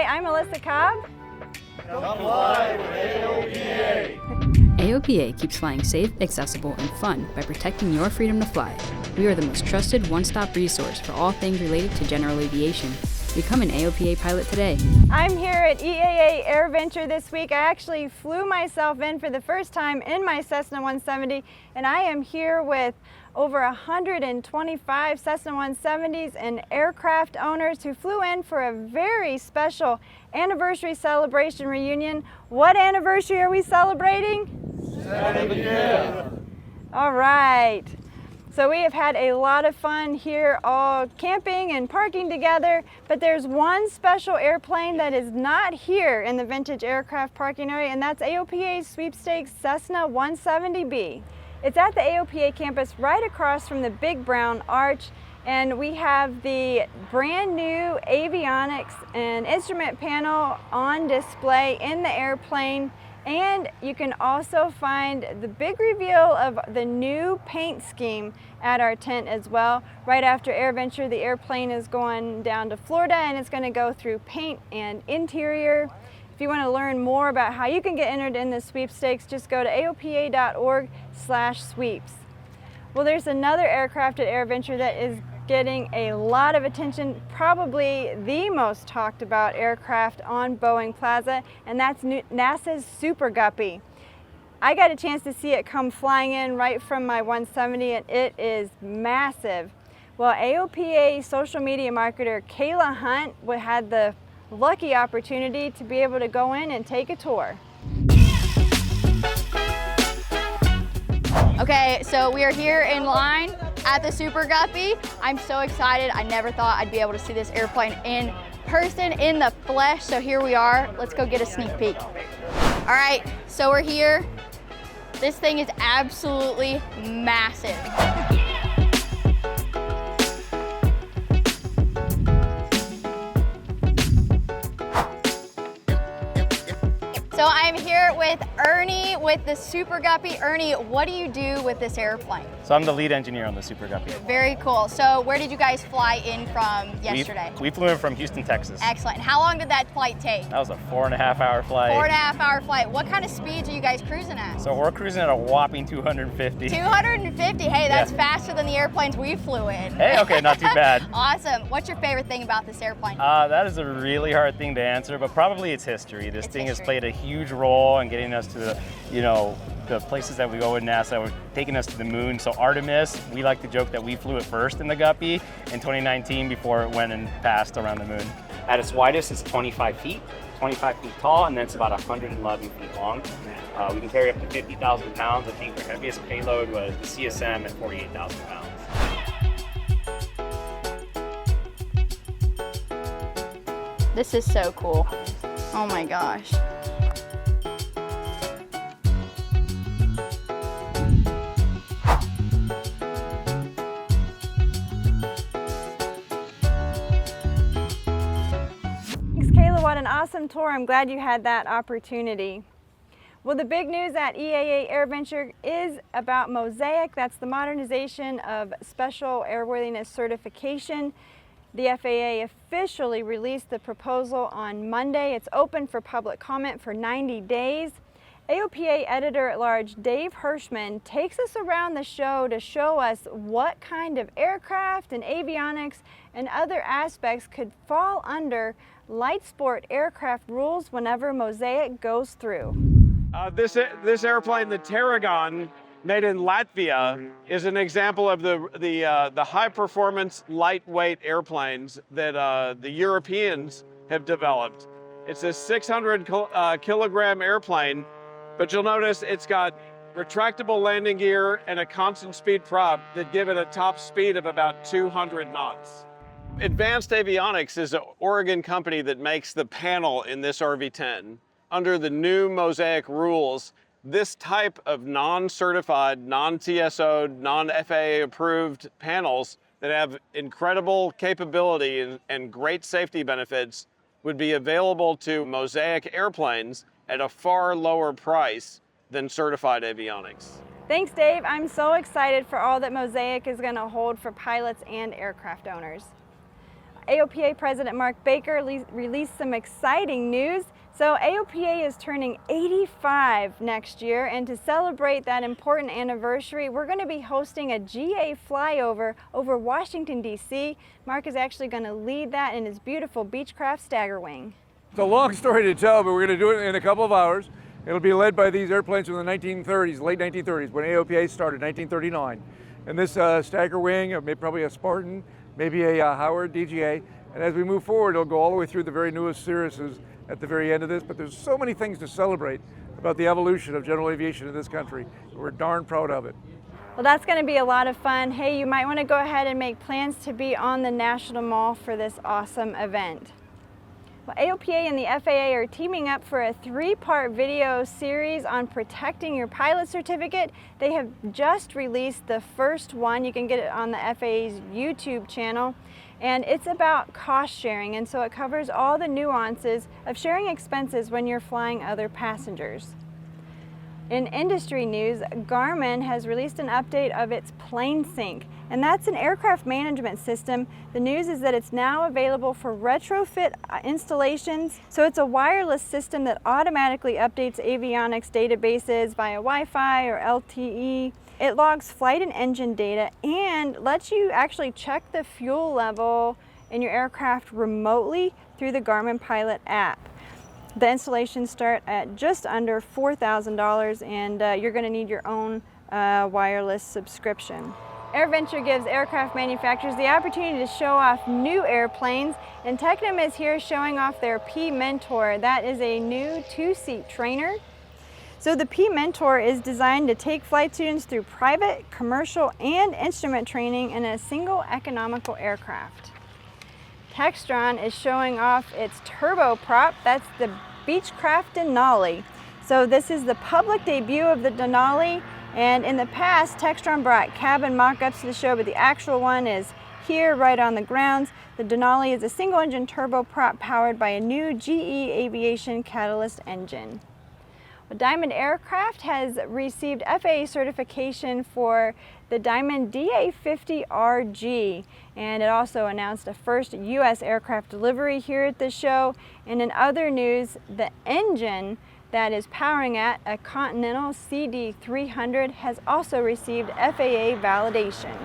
I'm Melissa Cobb. Come fly with AOPA. AOPA keeps flying safe, accessible, and fun by protecting your freedom to fly. We are the most trusted one-stop resource for all things related to general aviation. Become an AOPA pilot today. I'm here at EAA Airventure this week. I actually flew myself in for the first time in my Cessna 170, and I am here with over 125 Cessna 170s and aircraft owners who flew in for a very special anniversary celebration reunion. What anniversary are we celebrating? 75th. All right. So we have had a lot of fun here, all camping and parking together, but there's one special airplane that is not here in the vintage aircraft parking area, and that's AOPA Sweepstakes Cessna 170B. It's at the AOPA campus right across from the big brown arch, and we have the brand new avionics and instrument panel on display in the airplane. And you can also find the big reveal of the new paint scheme at our tent as well. Right after Airventure, the airplane is going down to Florida and it's going to go through paint and interior. If you want to learn more about how you can get entered in the sweepstakes, just go to aopa.org/sweeps. Well, there's another aircraft at Airventure that is getting a lot of attention, probably the most talked about aircraft on Boeing Plaza, and that's NASA's Super Guppy. I got a chance to see it come flying in right from my 170, and it is massive. Well, AOPA social media marketer Kayla Hunt had the lucky opportunity to be able to go in and take a tour. Okay, so we are here in line at the Super Guppy. I'm so excited. I never thought I'd be able to see this airplane in person, in the flesh. So here we are. Let's go get a sneak peek. All right, so we're here. This thing is absolutely massive. So I'm here with Ernie with the Super Guppy. Ernie, what do you do with this airplane? So I'm the lead engineer on the Super Guppy. Very cool. So where did you guys fly in from yesterday? We flew in from Houston, Texas. Excellent. And how long did that flight take? That was a 4.5-hour flight. 4.5-hour flight. What kind of speeds are you guys cruising at? So we're cruising at a whopping 250. 250. Hey, that's faster than the airplanes we flew in. Hey, okay, not too bad. Awesome. What's your favorite thing about this airplane? That is a really hard thing to answer, but probably its history. This thing has played a huge role in getting us to the, the places that we go with NASA. We're taking us to the moon. So Artemis, we like to joke that we flew it first in the Guppy in 2019 before it went and passed around the moon. At its widest, it's 25 feet tall, and then it's about 111 feet long. We can carry up to 50,000 pounds. I think the heaviest payload was the CSM at 48,000 pounds. This is so cool. Oh my gosh. What an awesome tour. I'm glad you had that opportunity. Well, the big news at EAA Airventure is about Mosaic. That's the modernization of special airworthiness certification. The FAA officially released the proposal on Monday. It's open for public comment for 90 days. AOPA Editor-at-Large Dave Hirschman takes us around the show to show us what kind of aircraft and avionics and other aspects could fall under light sport aircraft rules whenever Mosaic goes through. This airplane, the Tarragon, made in Latvia, is an example of the high-performance, lightweight airplanes that the Europeans have developed. It's a 600-kilogram airplane, but you'll notice it's got retractable landing gear and a constant speed prop that give it a top speed of about 200 knots. Advanced Avionics is an Oregon company that makes the panel in this RV-10. Under the new Mosaic rules, this type of non-certified, non-TSO, non-FAA approved panels that have incredible capability and great safety benefits would be available to Mosaic airplanes at a far lower price than certified avionics. Thanks, Dave. I'm so excited for all that Mosaic is going to hold for pilots and aircraft owners. AOPA President Mark Baker released some exciting news. So AOPA is turning 85 next year, and to celebrate that important anniversary, we're going to be hosting a GA flyover over Washington, D.C. Mark is actually going to lead that in his beautiful Beechcraft Staggerwing. It's a long story to tell, but we're going to do it in a couple of hours. It'll be led by these airplanes from the 1930s, late 1930s, when AOPA started, 1939. And this Staggerwing, maybe probably a Spartan, maybe a Howard DGA. And as we move forward, it'll go all the way through the very newest Cirruses at the very end of this. But there's so many things to celebrate about the evolution of general aviation in this country. We're darn proud of it. Well, that's going to be a lot of fun. Hey, you might want to go ahead and make plans to be on the National Mall for this awesome event. Well, AOPA and the FAA are teaming up for a 3-part video series on protecting your pilot certificate. They have just released the first one. You can get it on the FAA's YouTube channel. And it's about cost sharing, and so it covers all the nuances of sharing expenses when you're flying other passengers. In industry news, Garmin has released an update of its PlaneSync, and that's an aircraft management system. The news is that it's now available for retrofit installations. So it's a wireless system that automatically updates avionics databases via Wi-Fi or LTE. It logs flight and engine data and lets you actually check the fuel level in your aircraft remotely through the Garmin Pilot app. The installations start at just under $4,000, and you're going to need your own wireless subscription. Airventure gives aircraft manufacturers the opportunity to show off new airplanes, and Tecnam is here showing off their P-Mentor. That is a new 2-seat trainer. So the P-Mentor is designed to take flight students through private, commercial, and instrument training in a single economical aircraft. Textron is showing off its turboprop. That's the Beechcraft Denali. So this is the public debut of the Denali, and in the past, Textron brought cabin mock-ups to the show, but the actual one is here right on the grounds. The Denali is a single-engine turboprop powered by a new GE Aviation Catalyst engine. Diamond Aircraft has received FAA certification for the Diamond DA50RG, and it also announced a first U.S. aircraft delivery here at the show. And in other news, the engine that is powering at a Continental CD300 has also received FAA validation.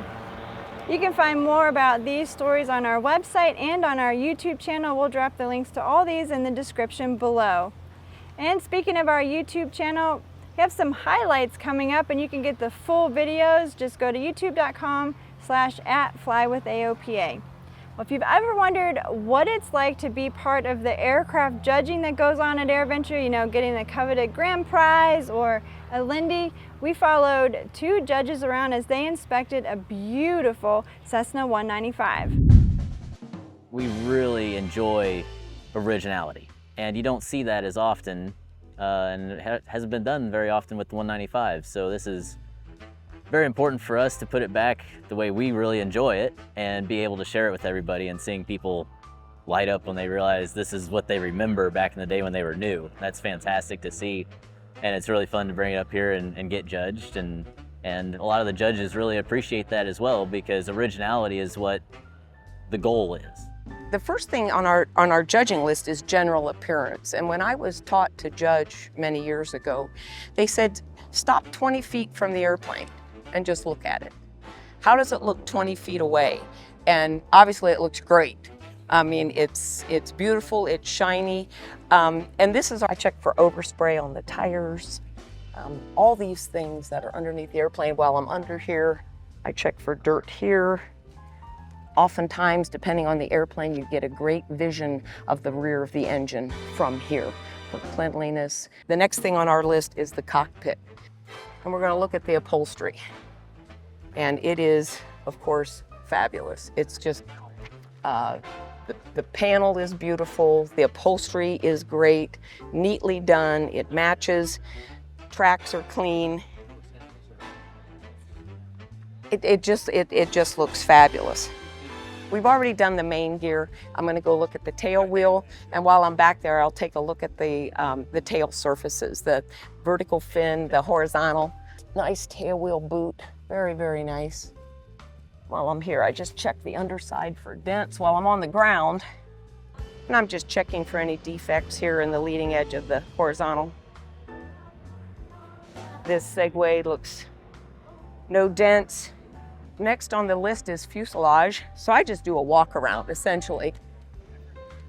You can find more about these stories on our website and on our YouTube channel. We'll drop the links to all these in the description below. And speaking of our YouTube channel, we have some highlights coming up, and you can get the full videos. Just go to youtube.com/@flywithaopa. Well, if you've ever wondered what it's like to be part of the aircraft judging that goes on at AirVenture, you know, getting the coveted grand prize or a Lindy, we followed 2 judges around as they inspected a beautiful Cessna 195. We really enjoy originality. And you don't see that as often, and it hasn't been done very often with the 195. So this is very important for us to put it back the way we really enjoy it and be able to share it with everybody, and seeing people light up when they realize this is what they remember back in the day when they were new. That's fantastic to see, and it's really fun to bring it up here and get judged. And a lot of the judges really appreciate that as well, because originality is what the goal is. The first thing on our judging list is general appearance. And when I was taught to judge many years ago, they said, stop 20 feet from the airplane and just look at it. How does it look 20 feet away? And obviously it looks great. I mean, it's beautiful, it's shiny. And this is, I check for overspray on the tires, all these things that are underneath the airplane. While I'm under here, I check for dirt here. Oftentimes, depending on the airplane, you get a great vision of the rear of the engine from here for cleanliness. The next thing on our list is the cockpit. And we're going to look at the upholstery. And it is, of course, fabulous. It's just, the panel is beautiful, the upholstery is great, neatly done, it matches, tracks are clean. It just looks fabulous. We've already done the main gear. I'm going to go look at the tail wheel, and while I'm back there, I'll take a look at the tail surfaces, the vertical fin, the horizontal. Nice tail wheel boot, very, very nice. while I'm here. I just check the underside for dents while I'm on the ground. And I'm just checking for any defects here in the leading edge of the horizontal. This segway looks no dents. Next on the list is fuselage. So I just do a walk around essentially,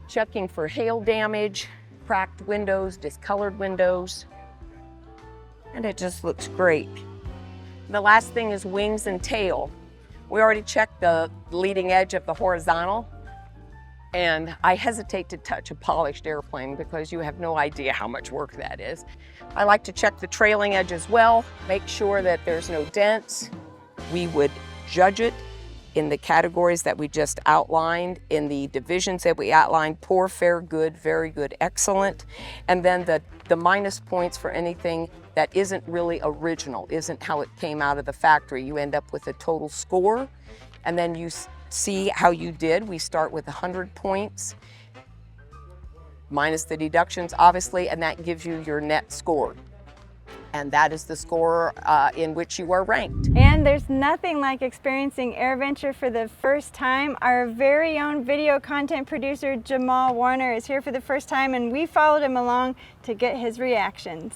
checking for hail damage, cracked windows, discolored windows, and it just looks great. The last thing is wings and tail. We already checked the leading edge of the horizontal, and I hesitate to touch a polished airplane because you have no idea how much work that is. I like to check the trailing edge as well, make sure that there's no dents. We would judge it in the categories that we just outlined, in the divisions that we outlined: poor, fair, good, very good, excellent. And then the minus points for anything that isn't really original, isn't how it came out of the factory. You end up with a total score, and then you see how you did. We start with 100 points, minus the deductions, obviously, and that gives you your net score. And that is the score in which you are ranked. And there's nothing like experiencing AirVenture for the first time. Our very own video content producer, Jamal Warner, is here for the first time, and we followed him along to get his reactions.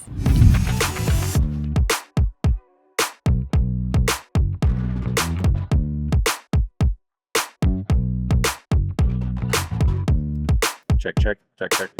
Check, check, check, check.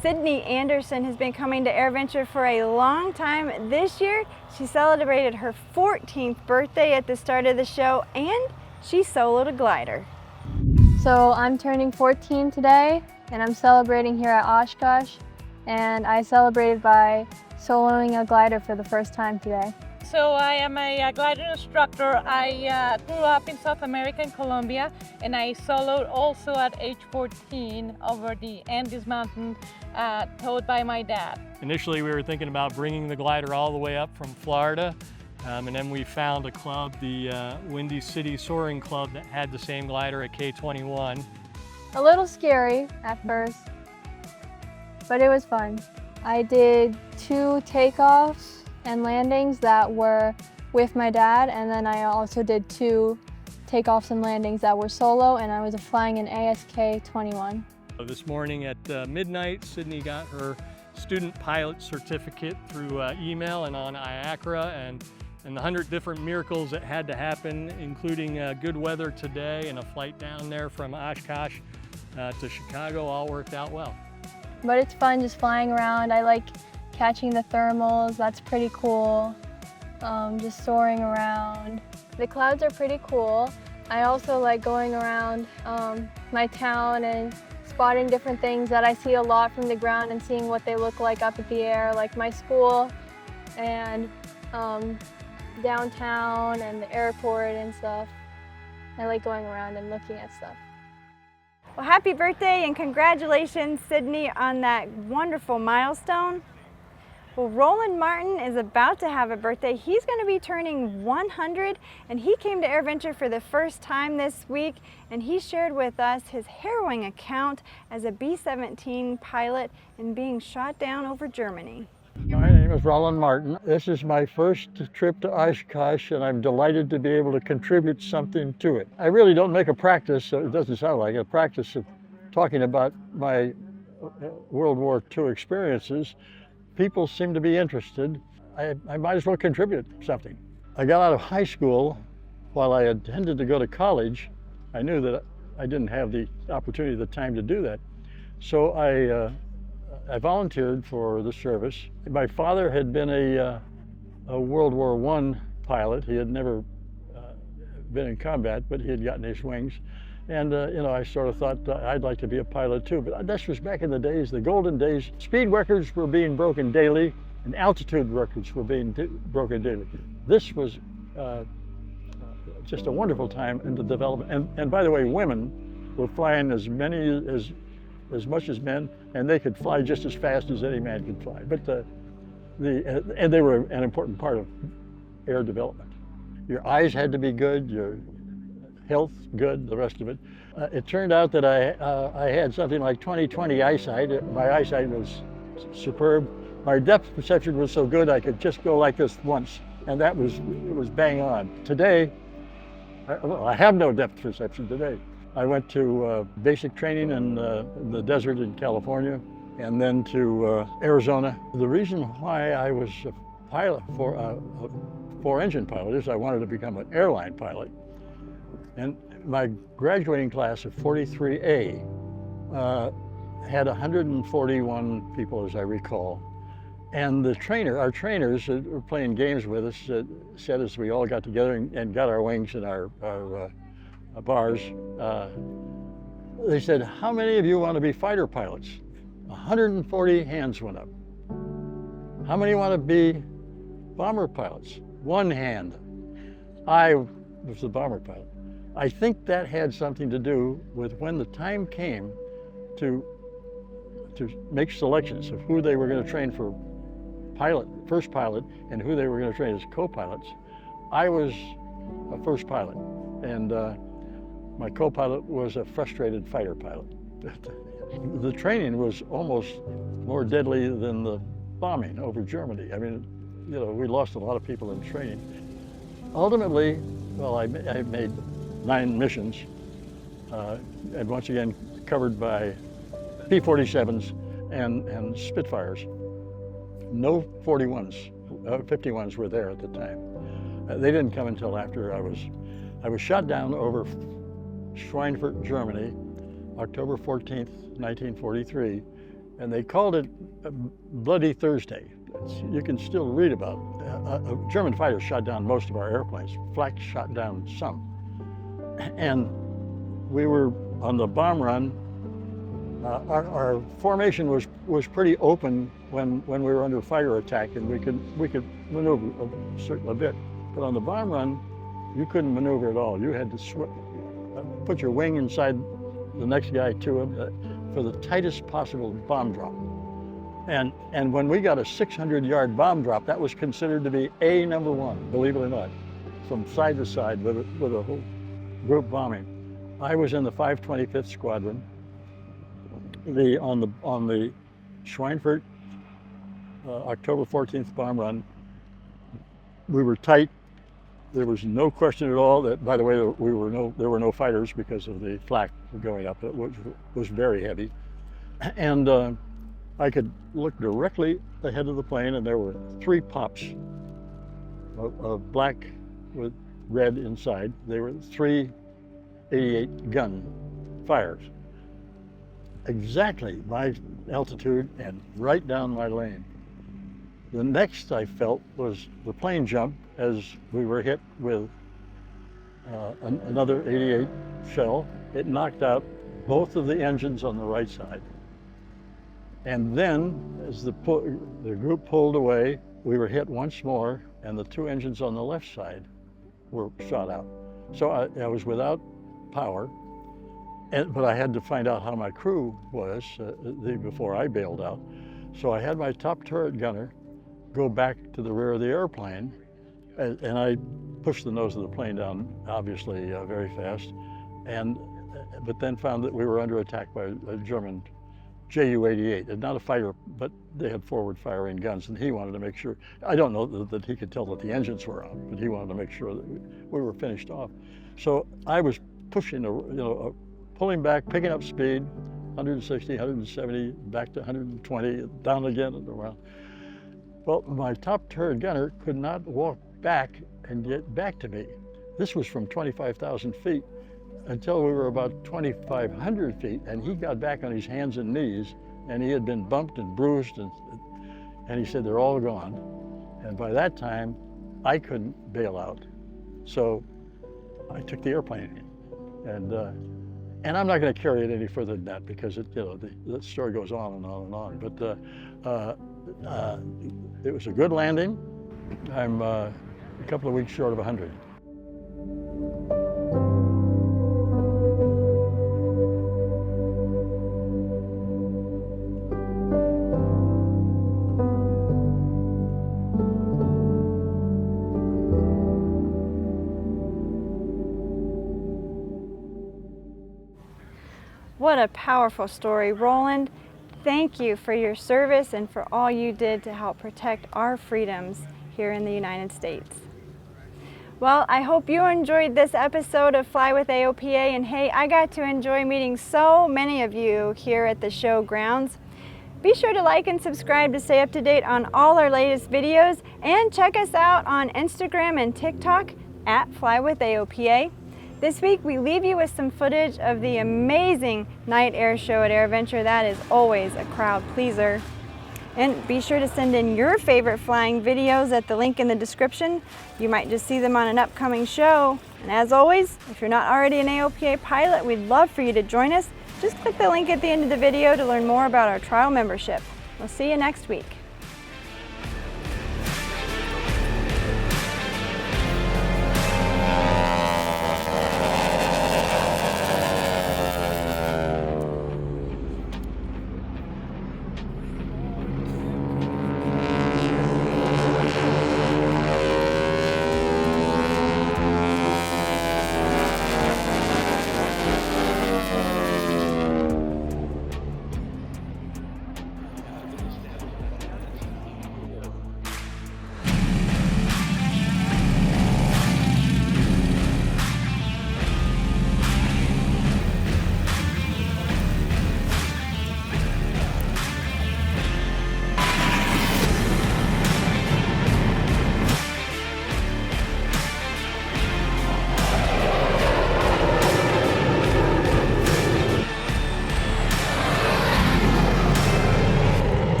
Sydney Anderson has been coming to AirVenture for a long time. This year, she celebrated her 14th birthday at the start of the show, and she soloed a glider. So I'm turning 14 today, and I'm celebrating here at Oshkosh, and I celebrated by soloing a glider for the first time today. So I am a glider instructor. I grew up in South America in Colombia, and I soloed also at age 14 over the Andes Mountain, towed by my dad. Initially we were thinking about bringing the glider all the way up from Florida, and then we found a club, the Windy City Soaring Club, that had the same glider at K21. A little scary at first, but it was fun. I did 2 takeoffs and landings that were with my dad, and then I also did 2 takeoffs and landings that were solo, and I was flying an ASK 21. This morning at midnight, Sydney got her student pilot certificate through email and on IACRA, and the 100 different miracles that had to happen, including good weather today and a flight down there from Oshkosh to Chicago, all worked out well. But it's fun just flying around. I like catching the thermals, that's pretty cool. Just soaring around. The clouds are pretty cool. I also like going around my town and spotting different things that I see a lot from the ground and seeing what they look like up at the air, like my school and downtown and the airport and stuff. I like going around and looking at stuff. Well, happy birthday and congratulations, Sydney, on that wonderful milestone. Well, Roland Martin is about to have a birthday. He's going to be turning 100, and he came to AirVenture for the first time this week, and he shared with us his harrowing account as a B-17 pilot and being shot down over Germany. My name is Roland Martin. This is my first trip to Oshkosh, and I'm delighted to be able to contribute something to it. I really don't make a practice, it doesn't sound like a practice of talking about my World War II experiences. People seem to be interested. I might as well contribute something. I got out of high school. While I intended to go to college, I knew that I didn't have the opportunity, the time to do that. So I volunteered for the service. My father had been a World War I pilot. He had never been in combat, but he had gotten his wings. And you know, I sort of thought I'd like to be a pilot too, but this was back in the days, the golden days. Speed records were being broken daily, and altitude records were being broken daily. This was just a wonderful time in the development. And by the way, women were flying as much as men, and they could fly just as fast as any man could fly. But and they were an important part of air development. Your eyes had to be good, your health good, the rest of it. It turned out that I had something like 20/20 eyesight. My eyesight was superb. My depth perception was so good I could just go like this once, and it was bang on. Today, I have no depth perception today. I went to basic training in the desert in California, and then to Arizona. The reason why I was a pilot, a four-engine pilot, is I wanted to become an airline pilot. And my graduating class of 43A had 141 people, as I recall. And our trainers that were playing games with us said, as we all got together and got our wings and our bars, they said, how many of you want to be fighter pilots? 140 hands went up. How many want to be bomber pilots? One hand. I was the bomber pilot. I think that had something to do with when the time came to make selections of who they were going to train for first pilot, and who they were going to train as co-pilots. I was a first pilot, and my co-pilot was a frustrated fighter pilot. The training was almost more deadly than the bombing over Germany. I mean, we lost a lot of people in training. Ultimately, well, I made 9 missions, and once again covered by P-47s and Spitfires. No 51s were there at the time. They didn't come until after I was shot down over Schweinfurt, Germany, October 14th, 1943, and they called it Bloody Thursday. You can still read about it. German fighters shot down most of our airplanes. Flak shot down some. And we were on the bomb run. Our formation was pretty open when we were under fire attack, and we could maneuver a bit. But on the bomb run, you couldn't maneuver at all. You had to put your wing inside the next guy to him for the tightest possible bomb drop. And when we got a 600-yard bomb drop, that was considered to be A number one, believe it or not, from side to side with a whole group bombing. I was in the 525th Squadron. On the Schweinfurt October 14th bomb run, we were tight. There was no question at all that, by the way, there were no fighters because of the flak going up. It was very heavy. And I could look directly ahead of the plane, and there were 3 pops of black with red inside. They were 3 88 gun fires. Exactly my altitude and right down my lane. The next I felt was the plane jump as we were hit with another 88 shell. It knocked out both of the engines on the right side. And then as the group pulled away, we were hit once more, and the 2 engines on the left side were shot out. So I was without power. But I had to find out how my crew was before I bailed out. So I had my top turret gunner go back to the rear of the airplane, and I pushed the nose of the plane down, obviously very fast, but then found that we were under attack by a German Ju-88, and not a fighter, but they had forward-firing guns, and he wanted to make sure. I don't know that he could tell that the engines were out, but he wanted to make sure that we were finished off. So I was pushing, pulling back, picking up speed, 160, 170, back to 120, down again and around. Well, my top turret gunner could not walk back and get back to me. This was from 25,000 feet until we were about 2,500 feet, and he got back on his hands and knees, and he had been bumped and bruised, and he said, they're all gone. And by that time, I couldn't bail out. So I took the airplane in. And I'm not going to carry it any further than that because the story goes on and on and on. But it was a good landing. I'm a couple of weeks short of 100. What a powerful story, Roland. Thank you for your service and for all you did to help protect our freedoms here in the United States. Well, I hope you enjoyed this episode of Fly with AOPA, and hey, I got to enjoy meeting so many of you here at the show grounds. Be sure to like and subscribe to stay up to date on all our latest videos, and check us out on Instagram and TikTok at Fly with AOPA. This week we leave you with some footage of the amazing night air show at AirVenture. That is always a crowd pleaser. And be sure to send in your favorite flying videos at the link in the description. You might just see them on an upcoming show. And as always, if you're not already an AOPA pilot, we'd love for you to join us. Just click the link at the end of the video to learn more about our trial membership. We'll see you next week.